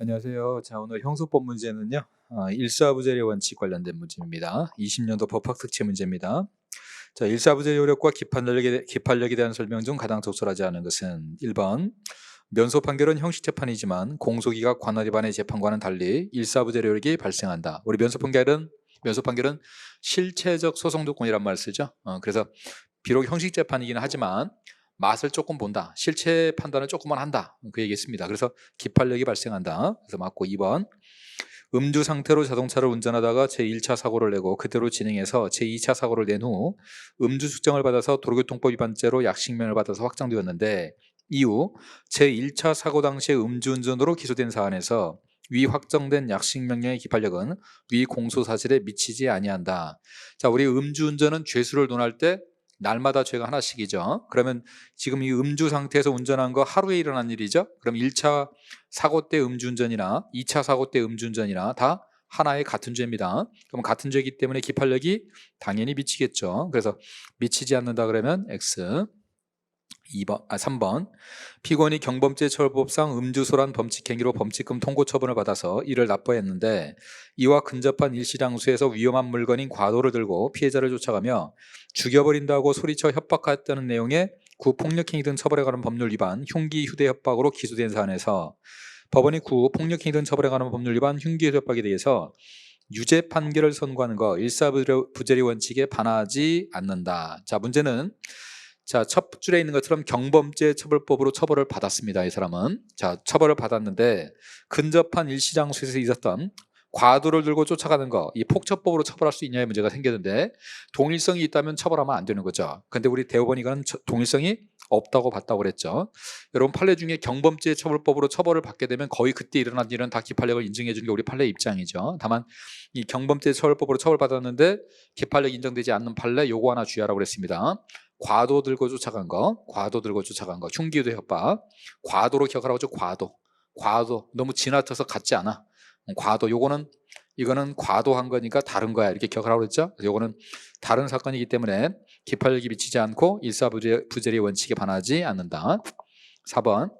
안녕하세요. 자, 오늘 형소법 문제는요. 일사부재리 원칙 관련된 문제입니다. 20년도 법학특채 문제입니다. 자, 일사부재리 효력과 기판력에 대한 설명 중 가장 적절하지 않은 것은 1번 면소 판결은 형식 재판이지만 공소기각 관할위반의 재판과는 달리 일사부재리 효력이 발생한다. 우리 면소 판결은 실체적 소송 조건이란 말을 쓰죠. 그래서 비록 형식 재판이긴 하지만 맛을 조금 본다. 실체 판단을 조금만 한다. 그 얘기했습니다. 그래서 기판력이 발생한다. 그래서 맞고 2번 음주 상태로 자동차를 운전하다가 제1차 사고를 내고 그대로 진행해서 제2차 사고를 낸 후 음주 측정을 받아서 도로교통법 위반죄로 약식명을 받아서 확정되었는데 이후 제1차 사고 당시에 음주운전으로 기소된 사안에서 위 확정된 약식명령의 기판력은 위 공소 사실에 미치지 아니한다. 자, 우리 음주운전은 죄수를 논할 때 날마다 죄가 하나씩이죠. 그러면 지금 이 음주 상태에서 운전한 거 하루에 일어난 일이죠. 그럼 1차 사고 때 음주운전이나 2차 사고 때 음주운전이나 다 하나의 같은 죄입니다. 그럼 같은 죄이기 때문에 기판력이 당연히 미치겠죠. 그래서 미치지 않는다 그러면 X. 3번 피고인이 경범죄 처벌법상 음주소란 범칙행위로 범칙금 통고 처분을 받아서 이를 납부했는데 이와 근접한 일시장소에서 위험한 물건인 과도를 들고 피해자를 쫓아가며 죽여버린다고 소리쳐 협박했다는 내용의 구 폭력행위 등 처벌에 관한 법률 위반 흉기 휴대 협박으로 기소된 사안에서 법원이 구 폭력행위 등 처벌에 관한 법률 위반 흉기 휴대 협박에 대해서 유죄 판결을 선고하는 거 일사부재리 원칙에 반하지 않는다. 자, 문제는 자, 첫 줄에 있는 것처럼 경범죄 처벌법으로 처벌을 받았습니다. 이 사람은. 자, 처벌을 받았는데 근접한 일시장소에서 있었던 과도를 들고 쫓아가는 거, 이 폭처법으로 처벌할 수 있냐의 문제가 생겼는데 동일성이 있다면 처벌하면 안 되는 거죠. 근데 우리 대법원이 이거는 동일성이 없다고 봤다고 그랬죠. 여러분 판례 중에 경범죄 처벌법으로 처벌을 받게 되면 거의 그때 일어난 일은 다 기판력을 인정해 주는 게 우리 판례 입장이죠. 다만 이 경범죄 처벌법으로 처벌받았는데 기판력 인정되지 않는 판례 요거 하나 주의하라고 그랬습니다. 과도 들고 쫓아간 거, 흉기유도 협박, 과도로 기억하라고 하죠. 과도 너무 지나쳐서 같지 않아. 과도 이거는 과도한 거니까 다른 거야 이렇게 기억하라고 그랬죠. 요거는 다른 사건이기 때문에 기판력이 미치지 않고 일사부재리 원칙에 반하지 않는다. 4번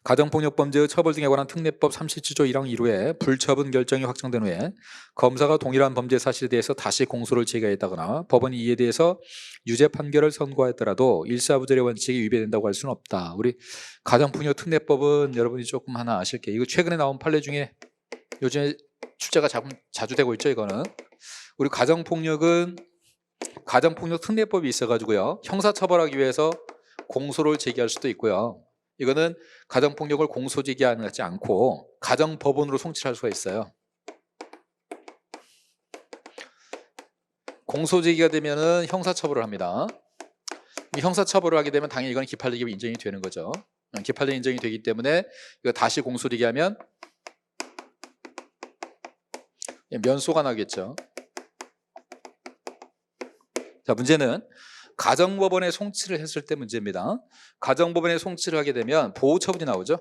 가정폭력범죄의 처벌 등에 관한 특례법 37조 1항 1호에 불처분 결정이 확정된 후에 검사가 동일한 범죄 사실에 대해서 다시 공소를 제기했다거나 법원이 이에 대해서 유죄 판결을 선고했더라도 일사부재리 원칙이 위배된다고 할 수는 없다. 우리 가정폭력 특례법은 여러분이 조금 하나 아실 게 이거 최근에 나온 판례 중에 요즘에 출제가 자주 되고 있죠. 이거는 우리 가정폭력 특례법이 있어가지고요 형사처벌하기 위해서 공소를 제기할 수도 있고요. 이거는 가정폭력을 공소 제기하지 않고 가정법원으로 송치할 수가 있어요. 공소 제기가 되면은 형사처벌을 합니다. 형사처벌을 하게 되면 당연히 이건 기판력이 인정이 되는 거죠. 기판력 인정이 되기 때문에 이거 다시 공소 제기하면 면소가 나겠죠. 자, 문제는 가정법원에 송치를 했을 때 문제입니다. 가정법원에 송치를 하게 되면 보호처분이 나오죠.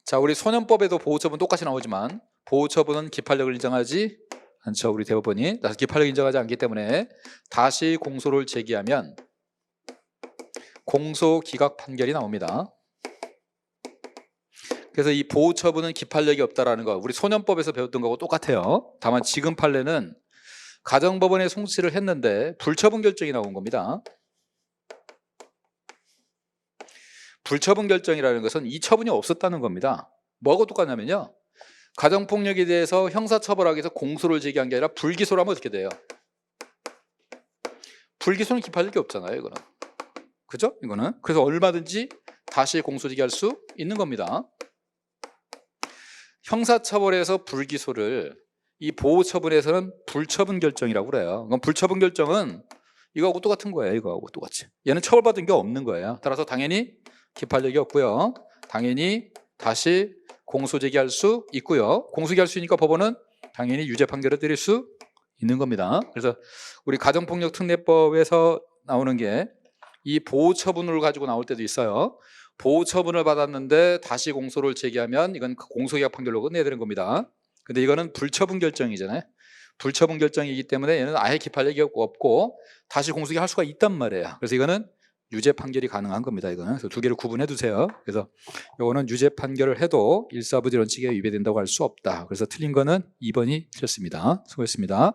자, 우리 소년법에도 보호처분 똑같이 나오지만 보호처분은 기판력을 인정하지 않죠. 우리 대법원이 기판력 인정하지 않기 때문에 다시 공소를 제기하면 공소 기각 판결이 나옵니다. 그래서 이 보호처분은 기판력이 없다라는 거 우리 소년법에서 배웠던 거하고 똑같아요. 다만 지금 판례는 가정법원에 송치를 했는데 불처분 결정이 나온 겁니다. 불처분 결정이라는 것은 이 처분이 없었다는 겁니다. 뭐하고 똑같냐면요 가정폭력에 대해서 형사처벌하기 위해서 공소를 제기한 게 아니라 불기소를 하면 어떻게 돼요? 불기소는 기판력이 없잖아요. 이거는 그죠? 이거는 그래서 얼마든지 다시 공소 제기할 수 있는 겁니다. 형사처벌에서 불기소를 이 보호처분에서는 불처분 결정이라고 그래요. 그럼 불처분 결정은 이거하고 똑같은 거예요. 이거하고 똑같이. 얘는 처벌받은 게 없는 거예요. 따라서 당연히 기판력이 없고요. 당연히 다시 공소 제기할 수 있고요. 공소 제기할 수 있으니까 법원은 당연히 유죄 판결을 드릴 수 있는 겁니다. 그래서 우리 가정폭력 특례법에서 나오는 게 이 보호처분을 가지고 나올 때도 있어요. 보호처분을 받았는데 다시 공소를 제기하면 이건 공소기각 판결로 끝내야 되는 겁니다. 근데 이거는 불처분 결정이잖아요. 불처분 결정이기 때문에 얘는 아예 기판력이 없고 다시 공소기각 할 수가 있단 말이에요. 그래서 이거는 유죄 판결이 가능한 겁니다. 이거는. 그래서 두 개를 구분해 두세요. 그래서 이거는 유죄 판결을 해도 일사부재 원칙에 위배된다고 할 수 없다. 그래서 틀린 거는 2번이 틀렸습니다. 수고했습니다.